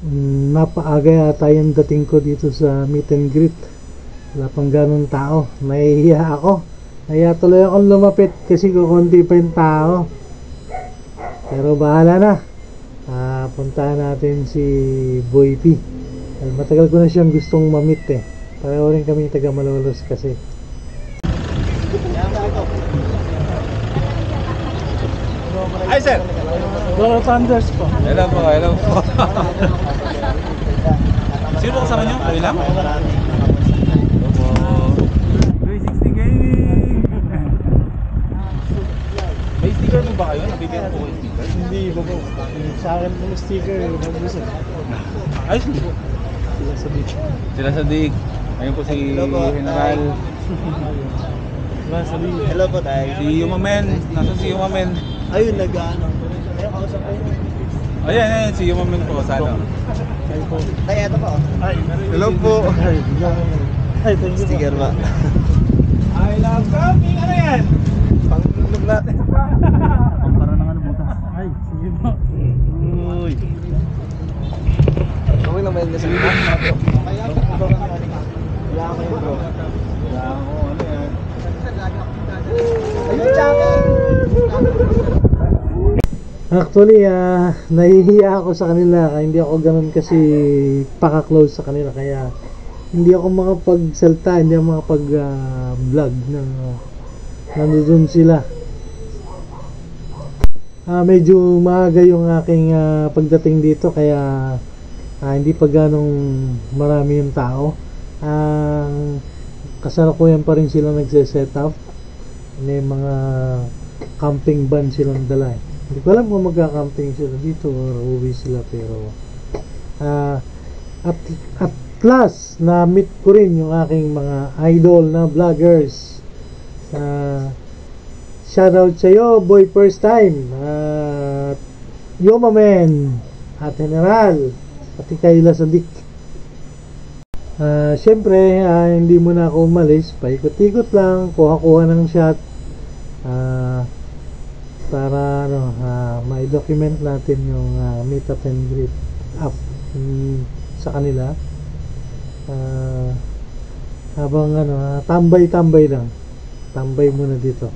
Napaaga yata yung dating ko dito sa meet and greet. Wala pang ganong tao. Nahihiya ako. Nahiya tuloy akong lumapit kasi kukunti pa yung tao. Pero bahala na. Puntahan natin si Boy P. Matagal ko na siyang gustong mamit eh. Pareho rin kami taga Malolos kasi. Hi sir! Dora Thunders po. Hello po, hello po. Sino po kasama nyo? Kayo lang? Hello po. 360 Gaming! May sticker po ba kayo? Nabibigyan po kayo sticker? Hindi po po. Sa akin po sticker. Nag-usap. Ayos po. Sila sa beach. Sila sa dig. Ayun po si General. Hello po tayo. Si Yumamen. Nasaan si Yumamen? Ayun, nag-ano. Ayun, kausap kayo. Ayan, ayan. Si Yumamen po. Sana. Ayun po. Ay, eto po. Ay, Hello po. Ay, thank you. Sticker ba? I love camping. Ano yan? Panglulog natin. Para ng ano butas. Ay, sige po. Uy. Okay lang ba yun kasi? Wala ako bro. Wala ako. Ano yan? Ayun, jacket! Actually, nahihiya ako sa kanila. Kaya hindi ako ganun kasi paka-close sa kanila. Kaya hindi ako makapagsalta, hindi ako makapag-vlog na nandun sila. Medyo maaga yung aking pagdating dito kaya hindi pa ganong marami yung tao. Kasalukuyan pa rin sila nagse-set up. May mga camping van silang dala. Hindi ko alam kung magka-camping sila dito or uwi sila, pero at last na meet ko rin yung aking mga idol na vloggers. Shoutout sa iyo, boy, first time. Yumamen at General pati Kayla Sadik. Syempre, hindi muna ako umalis, paikot-ikot lang, kuha-kuha ng shot para ma-document natin yung meet up and greet up sa kanila. Habang tambay-tambay lang, tambay muna dito.